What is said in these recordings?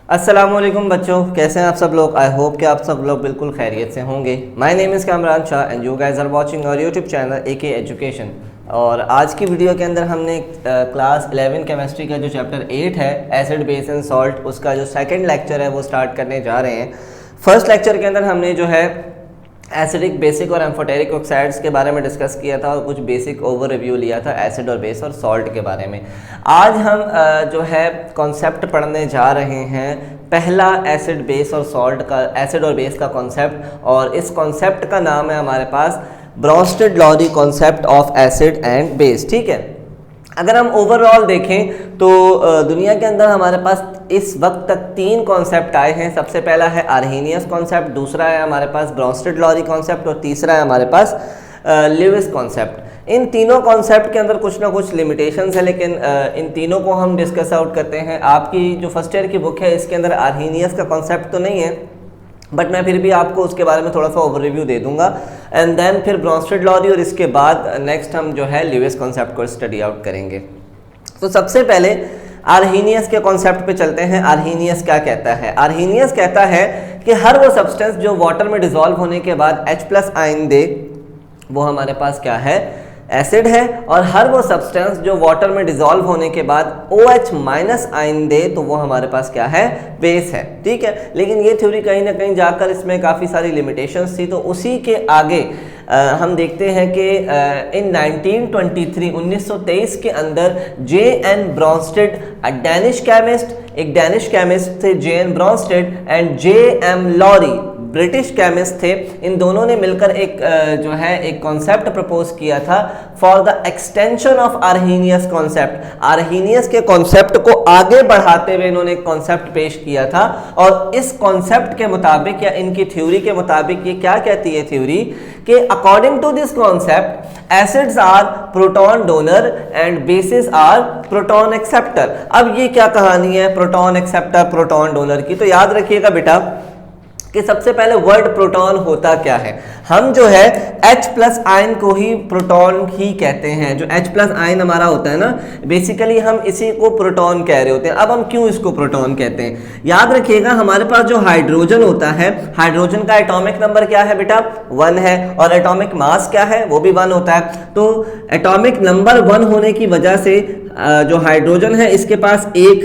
अस्सलामुअलैकुम बच्चों, कैसे हैं आप सब लोग। आई होप कि आप सब लोग बिल्कुल खैरियत से होंगे। My name is Kamran Shah and you guys are watching our YouTube channel AK education. और आज की वीडियो के अंदर हमने क्लास 11 केमिस्ट्री का जो चैप्टर 8 है एसिड बेस एंड सॉल्ट, उसका जो सेकंड लेक्चर है वो स्टार्ट करने जा रहे हैं। फर्स्ट लेक्चर के अंदर हमने जो है एसिडिक, बेसिक और एम्फोटेरिक ऑक्साइड्स के बारे में डिस्कस किया था और कुछ बेसिक ओवर रिव्यू लिया था एसिड और बेस और सॉल्ट के बारे में। आज हम जो है कॉन्सेप्ट पढ़ने जा रहे हैं, पहला एसिड बेस और सॉल्ट का, एसिड और बेस का कॉन्सेप्ट, और इस कॉन्सेप्ट का नाम है हमारे पास Bronsted Lowry concept of acid and base. ठीक है, अगर हम ओवरऑल देखें तो दुनिया के अंदर हमारे पास इस वक्त तक 3 कॉन्सेप्ट आए हैं। सबसे पहला है आर्हेनियस कॉन्सेप्ट, दूसरा है हमारे पास ब्रोंस्टेड-लॉरी कॉन्सेप्ट और तीसरा है हमारे पास ल्यूइस कॉन्सेप्ट। इन तीनों कॉन्सेप्ट के अंदर कुछ ना कुछ लिमिटेशंस है, लेकिन इन तीनों को हम डिस्कस आउट करते हैं। आपकी जो फर्स्ट ईयर की बुक है इसके अंदर आर्हेनियस का कॉन्सेप्ट तो नहीं है, बट मैं फिर भी आपको उसके बारे में थोड़ा सा ओवररिव्यू दे दूंगा एंड देन फिर ब्रोंस्टेड-लॉरी और इसके बाद नेक्स्ट हम जो है ल्यूइस कॉन्सेप्ट को स्टडी आउट करेंगे। तो सबसे पहले आर्हेनियस के कॉन्सेप्ट पे चलते हैं। आर्हेनियस क्या कहता है? आर्हेनियस कहता है कि हर वो सब्सटेंस जो वाटर में डिसॉल्व होने के बाद H+ आयन दे वो हमारे पास क्या है? एसिड है। और हर वो सब्सटेंस जो वाटर में डिसॉल्व होने के बाद OH- आयन दे तो वो हमारे पास क्या है? बेस है। ठीक है, लेकिन ये थ्योरी कहीं ना कहीं जाकर इसमें काफ़ी सारी लिमिटेशंस थी, तो उसी के आगे हम देखते हैं कि इन 1923 के अंदर J.N. ब्रॉन्स्टेड, डैनिश केमिस्ट, एक डैनिश केमिस्ट थे J.N. Bronsted and J.M. Lowry, British chemist थे। इन दोनों ने मिलकर एक जो है एक कॉन्सेप्ट प्रपोज किया था for the extension of Arrhenius concept. Arrhenius के कॉन्सेप्ट को आगे बढ़ाते हुए इन्होंने एक कॉन्सेप्ट पेश किया था, और इस कॉन्सेप्ट के मुताबिक या इनकी थ्योरी के मुताबिक ये क्या कहती है थ्योरी कि according to this concept acids are proton donor and bases are proton acceptor. अब ये क्या कहानी है प्रोटॉन एक्सेप्टर प्रोटॉन डोनर की? तो याद रखिएगा बेटा कि सबसे पहले वर्ड प्रोटॉन होता क्या है। हम जो है H+ आयन को ही प्रोटॉन ही कहते हैं। जो H+ आयन हमारा होता है ना, बेसिकली हम इसी को प्रोटॉन कह रहे होते हैं। अब हम क्यों इसको प्रोटॉन कहते हैं? याद रखिएगा हमारे पास जो हाइड्रोजन होता है, हाइड्रोजन का एटॉमिक नंबर क्या है बेटा? 1 है, और एटॉमिक मास क्या है? वो भी 1 होता है। तो एटॉमिक नंबर 1 होने की वजह से जो हाइड्रोजन है इसके पास एक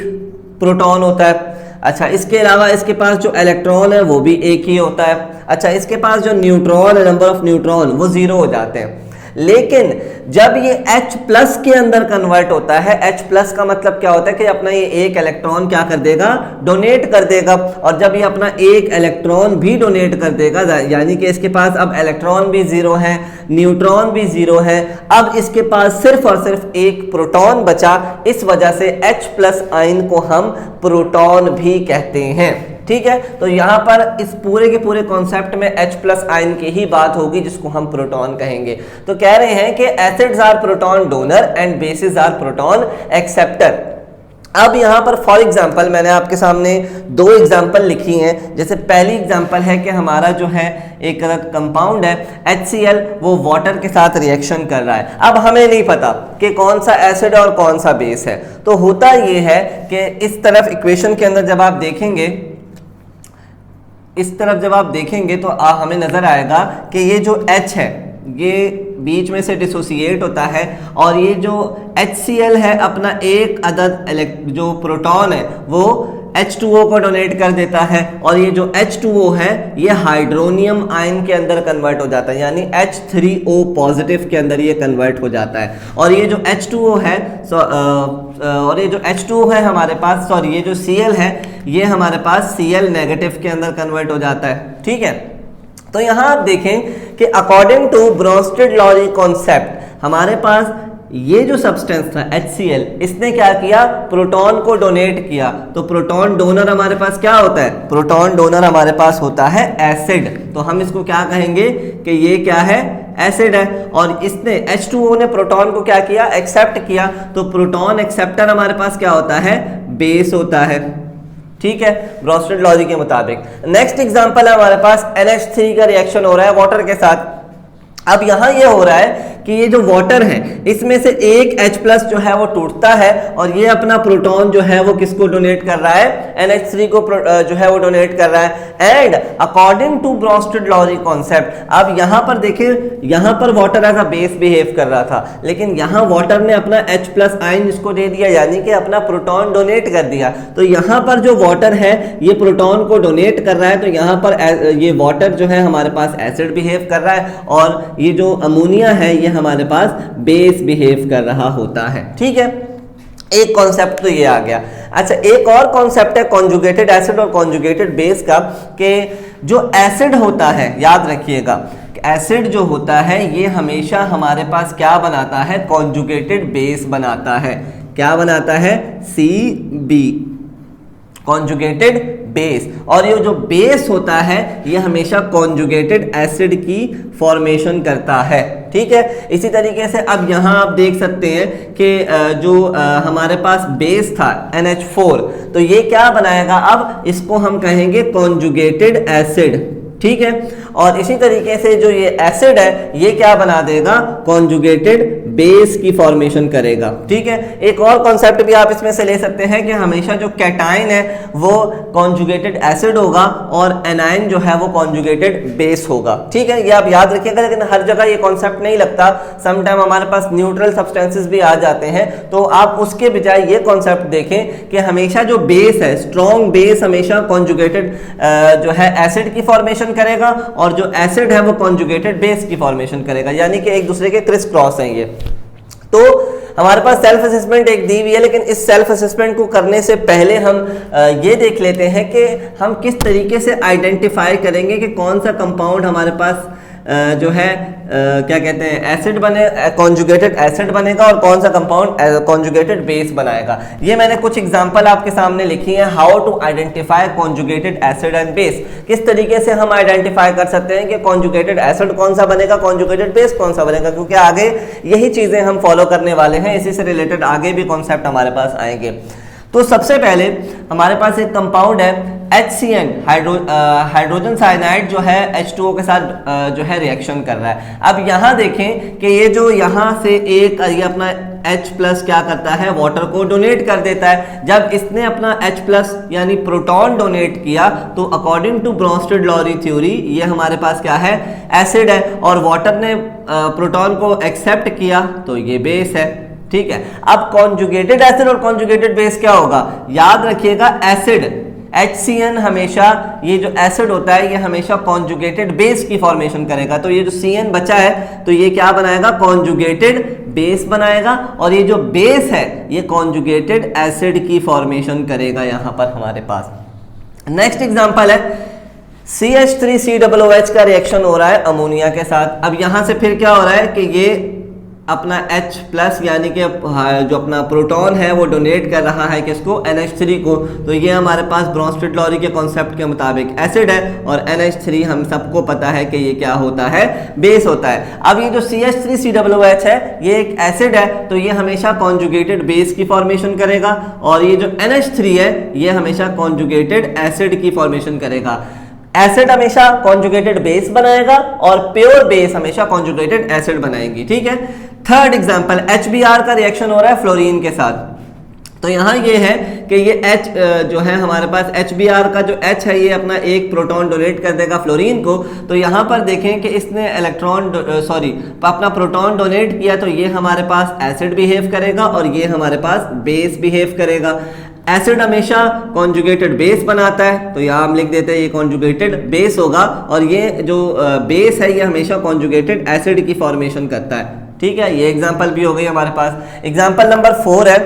प्रोटॉन होता है। अच्छा, इसके अलावा इसके पास जो इलेक्ट्रॉन है वो भी एक ही होता है। अच्छा, इसके पास जो न्यूट्रॉन है, नंबर ऑफ न्यूट्रॉन, वो 0 हो जाते हैं। लेकिन जब ये H+ के अंदर कन्वर्ट होता है, H+ का मतलब क्या होता है कि अपना ये एक इलेक्ट्रॉन क्या कर देगा? डोनेट कर देगा। और जब ये अपना एक इलेक्ट्रॉन भी डोनेट कर देगा, यानी कि इसके पास अब इलेक्ट्रॉन भी 0 है, न्यूट्रॉन भी 0 है, अब इसके पास सिर्फ और सिर्फ एक प्रोटॉन बचा। इस वजह से H+ आयन को हम प्रोटॉन भी कहते हैं। ठीक है, तो यहां पर इस पूरे के पूरे कॉन्सेप्ट में H+ आयन की ही बात होगी जिसको हम प्रोटॉन कहेंगे। तो कह रहे हैं कि acids are proton donor and bases are proton acceptor. अब यहां पर फॉर एग्जांपल मैंने आपके सामने 2 एग्जांपल लिखी हैं। जैसे पहली एग्जांपल है कि हमारा जो है एक कंपाउंड है HCl, वो वाटर के साथ रिएक्शन कर रहा है। अब हमें नहीं पता कि कौन सा एसिड और कौन सा बेस है। तो होता ये है कि इस तरफ इक्वेशन के अंदर जब आप देखेंगे, इस तरफ जब आप देखेंगे तो हमें नजर आएगा कि ये जो H है ये बीच में से डिसोसिएट होता है, और ये जो HCl है अपना एक अदद जो प्रोटॉन है वो H2O को डोनेट कर देता है, और ये जो H2O है ये हाइड्रोनियम आयन के अंदर कन्वर्ट हो जाता है, यानी H3O पॉजिटिव के अंदर ये कन्वर्ट हो जाता है। और ये जो H2O है और ये जो H2O है हमारे पास, सॉरी ये जो Cl है ये हमारे पास Cl नेगेटिव के अंदर कन्वर्ट हो जाता है। ठीक है, तो यहां आप देखें कि अकॉर्डिंग टू ब्रोंस्टेड-लॉरी कॉन्सेप्ट हमारे पास ये जो सब्सटेंस था HCl, इसने क्या किया? प्रोटॉन को डोनेट किया। तो प्रोटॉन डोनर हमारे पास क्या होता है? प्रोटॉन डोनर हमारे पास होता है एसिड। तो हम इसको क्या कहेंगे कि ये क्या है? एसिड है। और इसने H2O ने प्रोटॉन को क्या किया? एक्सेप्ट किया। तो प्रोटॉन एक्सेप्टर हमारे पास क्या होता है? बेस होता है। ठीक है, ब्रोंस्टेड-लॉरी के मुताबिक। नेक्स्ट एग्जांपल है हमारे पास NH3 का रिएक्शन हो रहा है वाटर के साथ। अब यहाँ ये हो रहा है कि ये जो वाटर है इसमें से एक H प्लस जो है वो टूटता है और ये अपना प्रोटॉन जो है वो किसको डोनेट कर रहा है, NH3 को जो है वो डोनेट कर रहा है। And according to Bronsted Lowry concept, अब यहाँ पर देखिए, यहाँ पर water as a base behave कर रहा था, लेकिन यहाँ वाटर ने अपना H प्लस आयन इसको दे दिया, यानी कि अपना प्रोटॉन डोनेट कर दिया। तो यहाँ पर जो वाटर है ये प्रोटॉन को डोनेट कर रहा है, तो यहाँ पर ये वाटर जो है हमारे पास एसिड बिहेव कर रहा है और ये जो अमोनिया है ये हमारे पास बेस बिहेव कर रहा होता है। ठीक है, एक कॉन्सेप्ट तो ये आ गया। अच्छा, एक और कॉन्सेप्ट है कॉन्जुगेटेड एसिड और कॉन्जुगेटेड बेस का, कि जो एसिड होता है, याद रखिएगा, एसिड जो होता है ये हमेशा हमारे पास क्या बनाता है, कॉन्जुगेटेड बेस बनाता है। क्या बनाता है, CB, कॉन्जुगेटेड बेस। और ये जो बेस होता है ये हमेशा कॉन्जुगेटेड एसिड की फॉर्मेशन करता है। ठीक है, इसी तरीके से अब यहाँ आप देख सकते हैं कि जो हमारे पास बेस था NH4, तो ये क्या बनाएगा, अब इसको हम कहेंगे कॉन्जुगेटेड एसिड। ठीक है, और इसी तरीके से जो ये एसिड है ये क्या बना देगा, कॉन्जुगेटेड बेस की फॉर्मेशन करेगा। ठीक है, एक और कॉन्सेप्ट भी आप इसमें से ले सकते हैं कि हमेशा जो कैटाइन है वो कॉन्जुगेटेड एसिड होगा और एनाइन जो है वो कॉन्जुगेटेड बेस होगा। ठीक है, ये आप याद रखिएगा, लेकिन हर जगह ये कॉन्सेप्ट नहीं लगता, समटाइम हमारे पास न्यूट्रल सब्सटेंसेस भी आ जाते हैं, तो आप उसके बजाय ये कॉन्सेप्ट देखें कि हमेशा जो बेस है, स्ट्रॉन्ग बेस हमेशा कॉन्जुगेटेड जो है एसिड की फॉर्मेशन करेगा और जो एसिड है वो कॉन्जुगेटेड बेस की फॉर्मेशन करेगा, यानी कि एक दूसरे के क्रिस क्रॉस हैं ये। तो हमारे पास सेल्फ असेसमेंट एक दी हुई है, लेकिन इस सेल्फ असेसमेंट को करने से पहले हम ये देख लेते हैं कि हम किस तरीके से आइडेंटिफाई करेंगे कि कौन सा कंपाउंड हमारे पास जो है क्या कहते हैं, एसिड बने, कॉन्जुगेटेड एसिड बनेगा और कौन सा कंपाउंड कॉन्जुगेटेड बेस बनाएगा। ये मैंने कुछ एग्जांपल आपके सामने लिखी हैं, how to identify conjugated acid and base. किस तरीके से हम आइडेंटिफाई कर सकते हैं कि कॉन्जुगेटेड एसिड कौन सा बनेगा, कॉन्जुगेटेड बेस कौन सा बनेगा, क्योंकि आगे यही चीजें हम फॉलो करने वाले हैं, इसी से रिलेटेड आगे भी कॉन्सेप्ट हमारे पास आएंगे। तो सबसे पहले हमारे पास एक कंपाउंड है HCN, हाइड्रोजन साइनाइड जो है H2O के साथ जो है रिएक्शन कर रहा है। अब यहाँ देखें कि ये जो यहाँ से एक ये अपना H प्लस क्या करता है, वाटर को डोनेट कर देता है। जब इसने अपना H प्लस यानी प्रोटॉन डोनेट किया तो अकॉर्डिंग टू ब्रोंस्टेड-लॉरी थ्योरी ये हमारे पास क्या है, एसिड है, और वाटर ने प्रोटॉन को एक्सेप्ट किया तो ये बेस है। ठीक है, अब कॉन्जुगेटेड एसिड और कॉन्जुगेटेड बेस क्या होगा, याद रखिएगा, एसिड HCN हमेशा, ये जो एसिड होता है ये हमेशा कॉन्जुगेटेड बेस की फॉर्मेशन करेगा, तो ये जो CN बचा है तो ये क्या बनाएगा, कॉन्जुगेटेड बेस बनाएगा, और ये जो बेस है ये कॉन्जुगेटेड एसिड की फॉर्मेशन करेगा यहाँ पर हमारे पास। नेक्स्ट एग्जांपल है CH3COOH का रिएक्शन हो रहा है अमोनिया के साथ। अब यहाँ से फिर क्या हो रहा है कि ये अपना H प्लस यानी कि जो अपना प्रोटॉन है वो डोनेट कर रहा है किसको, NH3 को, तो ये हमारे पास ब्रोंस्टेड-लॉरी के कॉन्सेप्ट के मुताबिक एसिड है और NH3 हम सबको पता है कि ये क्या होता है, बेस होता है। अब ये जो CH3COOH है ये एक एसिड है, तो ये हमेशा कॉन्जुगेटेड बेस की फॉर्मेशन करेगा, और ये जो NH3 है ये हमेशा कॉन्जुगेटेड एसिड की फॉर्मेशन करेगा। एसिड हमेशा कॉन्जुगेटेड बेस बनाएगा और प्योर बेस हमेशा कॉन्जुगेटेड एसिड बनाएगी। ठीक है, थर्ड एग्जांपल HBr का रिएक्शन हो रहा है फ्लोरीन के साथ। तो यहाँ ये है कि ये H जो है हमारे पास HBr का जो H है ये अपना एक प्रोटॉन डोनेट कर देगा फ्लोरीन को, तो यहाँ पर देखें कि इसने अपना प्रोटॉन डोनेट किया, तो ये हमारे पास एसिड बिहेव करेगा और ये हमारे पास बेस बिहेव करेगा। एसिड हमेशा कॉन्जुगेटेड बेस बनाता है, तो यहाँ हम लिख देते हैं ये कॉन्जुगेटेड बेस होगा, और ये जो बेस है ये हमेशा कॉन्जुगेटेड एसिड की फॉर्मेशन करता है। ठीक है, ये एग्जांपल भी हो गई हमारे पास। एग्जांपल नंबर 4 है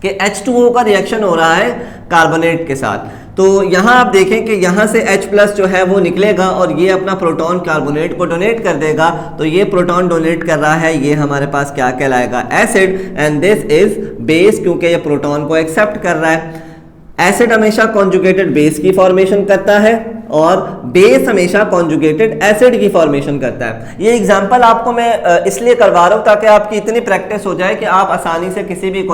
कि H2O का रिएक्शन हो रहा है कार्बोनेट के साथ। तो यहाँ आप देखें कि यहाँ से H प्लस जो है वो निकलेगा और ये अपना प्रोटॉन कार्बोनेट को डोनेट कर देगा, तो ये प्रोटॉन डोनेट कर रहा है, ये हमारे पास क्या कहलाएगा, acid, and this is base, क्योंकि ये प्रोटॉन को एक्सेप्ट कर रहा है। एसिड हमेशा कॉन्जुगेटेड बेस की फॉर्मेशन करता है और बेस हमेशा कॉन्जुगेटेड एसिड की फॉर्मेशन करता है। ये एग्जांपल आपको मैं इसलिए करवा रहा हूँ ताकि आपकी इतनी प्रैक्टिस हो जाए कि आप आसानी से किसी भी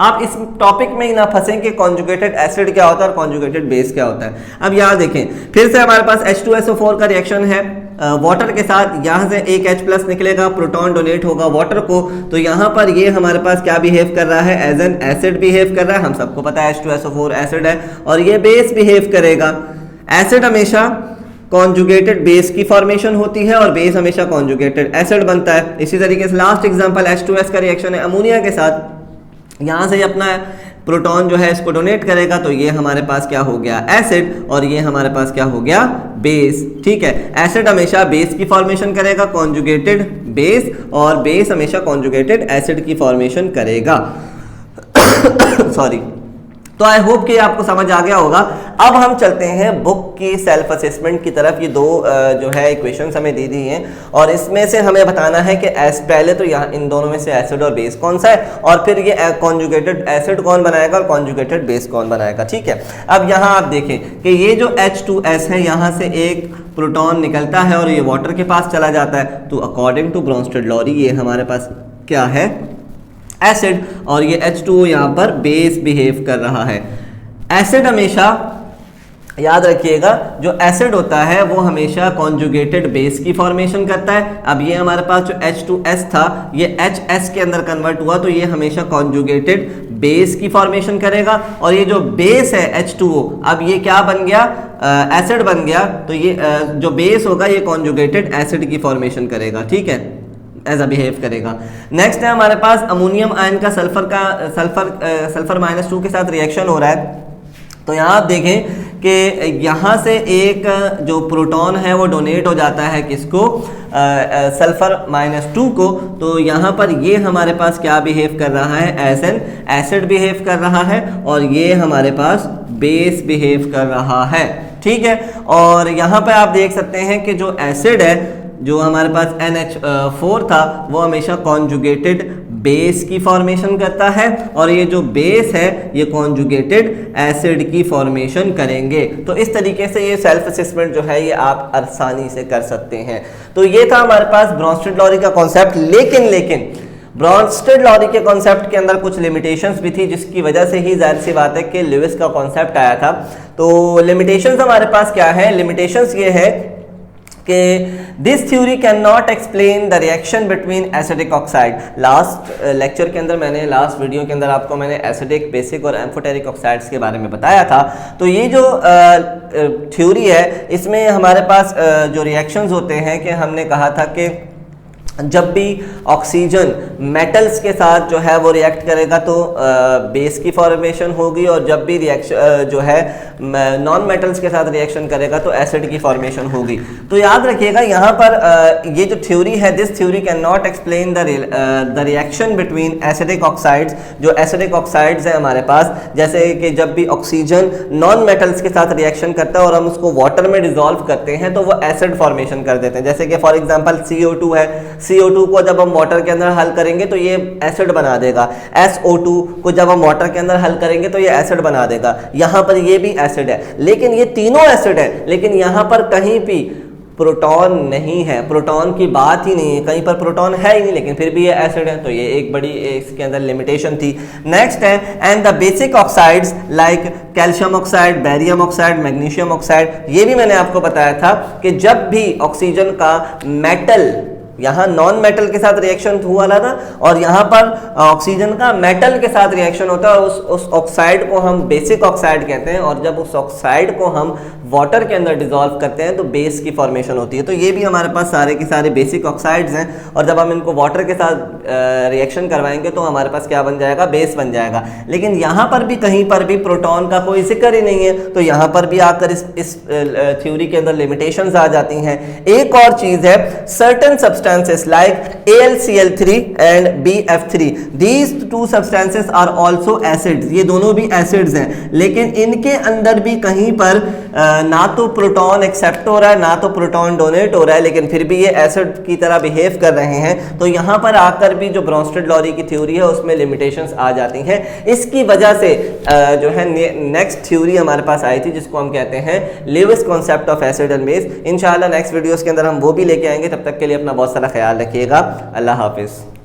आप इस टॉपिक में ही ना फंसें कि कॉन्जुगेटेड एसिड क्या होता है और कॉन्जुगेटेड बेस क्या होता है। अब यहाँ देखें, फिर से हमारे पास H2SO4 का रिएक्शन है वाटर के साथ, यहाँ से एक H+ निकलेगा, प्रोटॉन डोनेट होगा वाटर को, तो यहाँ पर ये हमारे पास क्या बिहेव कर रहा है, एज एन एसिड बिहेव कर रहा है। हम सबको पता है H2SO4 एसिड है, और ये बेस बिहेव करेगा। एसिड हमेशा कॉन्जुगेटेड बेस की फॉर्मेशन होती है और बेस हमेशा कॉन्जुगेटेड एसिड बनता है। इसी तरीके से लास्ट एग्जांपल H2S का रिएक्शन है अमोनिया के साथ। यहाँ से अपना प्रोटॉन जो है इसको डोनेट करेगा, तो ये हमारे पास क्या हो गया, एसिड, और ये हमारे पास क्या हो गया, बेस। ठीक है, एसिड हमेशा बेस की फॉर्मेशन करेगा, कॉन्जुगेटेड बेस, और बेस हमेशा कॉन्जुगेटेड एसिड की फॉर्मेशन करेगा। सॉरी। तो आई होप कि आपको समझ आ गया होगा। अब हम चलते हैं बुक की सेल्फ असेसमेंट की तरफ। ये दो जो है इक्वेशंस हमें दी दी हैं, और इसमें से हमें बताना है कि पहले तो यहाँ इन दोनों में से एसिड और बेस कौन सा है, और फिर ये कॉन्जुगेटेड एसिड कौन बनाएगा और कॉन्जुगेटेड बेस कौन बनाएगा। ठीक है, अब यहाँ आप देखें कि ये जो H2S है, यहाँ से एक प्रोटॉन निकलता है और ये वाटर के पास चला जाता है, तो अकॉर्डिंग टू ब्रॉन्स्टेड-लॉरी ये हमारे पास क्या है, एसिड, और ये H2O यहाँ पर बेस बिहेव कर रहा है। एसिड हमेशा याद रखिएगा, जो एसिड होता है वो हमेशा कॉन्जुगेटेड बेस की फॉर्मेशन करता है। अब ये हमारे पास जो H2S था, ये HS के अंदर कन्वर्ट हुआ, तो ये हमेशा कॉन्जुगेटेड बेस की फॉर्मेशन करेगा। और ये जो बेस है H2O, अब ये क्या बन गया, एसिड बन गया, तो ये जो बेस होगा ये कॉन्जुगेटेड एसिड की फॉर्मेशन करेगा। ठीक है, एज अ बिहेव करेगा। नेक्स्ट है हमारे पास अमोनियम आयन का सल्फर -2 के साथ रिएक्शन हो रहा है। तो यहाँ आप देखें कि यहाँ से एक जो प्रोटॉन है वो डोनेट हो जाता है किसको, सल्फर -2 को। तो यहाँ पर ये हमारे पास क्या बिहेव कर रहा है, एज एन एसिड बिहेव कर रहा है, और ये हमारे पास बेस बिहेव कर रहा है। ठीक है, और यहाँ पर आप देख सकते हैं कि जो एसिड है, जो हमारे पास NH4 था, वो हमेशा कॉन्जुगेटेड बेस की फॉर्मेशन करता है, और ये जो बेस है ये कॉन्जुगेटेड एसिड की फॉर्मेशन करेंगे। तो इस तरीके से ये सेल्फ असेसमेंट जो है ये आप आसानी से कर सकते हैं। तो ये था हमारे पास ब्रॉन्स्टेड-लॉरी का कॉन्सेप्ट। लेकिन ब्रॉन्स्टेड-लॉरी के कॉन्सेप्ट के अंदर कुछ लिमिटेशंस भी थी, जिसकी वजह से ही जाहिर सी बात है कि लेविस का कॉन्सेप्ट आया था। तो लिमिटेशंस हमारे पास क्या है, लिमिटेशंस ये है कि this theory can not explain the reaction between acidic oxide. Last lecture के अंदर मैंने, लास्ट वीडियो के अंदर आपको मैंने एसिडिक, बेसिक और एम्फोटेरिक ऑक्साइड्स के बारे में बताया था। तो ये जो थ्योरी है, इसमें हमारे पास जो रिएक्शंस होते हैं कि हमने कहा था कि जब भी ऑक्सीजन मेटल्स के साथ जो है वो रिएक्ट करेगा तो बेस की फॉर्मेशन होगी, और जब भी रिएक्शन जो है नॉन मेटल्स के साथ रिएक्शन करेगा तो एसिड की फॉर्मेशन होगी। तो याद रखिएगा यहाँ पर ये जो थ्योरी है, this theory can not explain the reaction between acidic oxides. जो एसिडिक ऑक्साइड्स हैं हमारे पास, जैसे कि जब भी ऑक्सीजन नॉन मेटल्स के साथ रिएक्शन करता है और हम उसको वाटर में डिजोल्व करते हैं तो वो एसिड फॉर्मेशन कर देते हैं। जैसे कि फॉर एग्जांपल CO2 है, CO2 को जब हम वाटर के अंदर हल करेंगे तो ये एसिड बना देगा। SO2 को जब हम वाटर के अंदर हल करेंगे तो ये एसिड बना देगा। यहाँ पर ये भी एसिड है, लेकिन ये तीनों एसिड है, लेकिन यहाँ पर कहीं भी प्रोटॉन नहीं है, प्रोटॉन की बात ही नहीं है, कहीं पर प्रोटॉन है ही नहीं, लेकिन फिर भी ये एसिड है। तो ये एक बड़ी इसके अंदर लिमिटेशन थी। नेक्स्ट है, and the basic oxides like calcium oxide, barium oxide, magnesium oxide, ये भी मैंने आपको बताया था कि जब भी ऑक्सीजन का मेटल, यहाँ नॉन मेटल के साथ रिएक्शन हुआ था और यहाँ पर ऑक्सीजन का मेटल के साथ रिएक्शन होता है, उस ऑक्साइड को हम बेसिक ऑक्साइड कहते हैं। और जब उस ऑक्साइड को हम वाटर के अंदर डिसॉल्व करते हैं तो बेस की फॉर्मेशन होती है। तो ये भी हमारे पास सारे के सारे बेसिक ऑक्साइड्स हैं, और जब हम इनको वाटर के साथ रिएक्शन करवाएंगे तो हमारे पास क्या बन जाएगा, बेस बन जाएगा। लेकिन यहाँ पर भी कहीं पर भी प्रोटॉन का कोई जिक्र ही नहीं है, तो यहाँ पर भी आकर इस थ्योरी के अंदर लिमिटेशंस आ जाती हैं। एक और चीज़ है, certain substances like AlCl3 and BF3, these two substances are also acids, ये दोनों भी एसिड्स हैं, लेकिन इनके अंदर भी कहीं पर ना तो प्रोटॉन एक्सेप्ट हो रहा है ना तो प्रोटॉन डोनेट हो रहा है, लेकिन फिर भी ये एसिड की तरह बिहेव कर रहे हैं। तो यहाँ पर आकर भी जो ब्रॉन्स्टेड-लॉरी की थ्योरी है उसमें लिमिटेशंस आ जाती हैं। इसकी वजह से जो है नेक्स्ट थ्योरी हमारे पास आई थी जिसको हम कहते हैं Lewis concept of acid and base. इंशाल्लाह नेक्स्ट वीडियोस के अंदर हम वो भी लेके आएंगे। तब तक के लिए अपना बहुत सारा ख्याल रखिएगा। अल्लाह हाफिज़।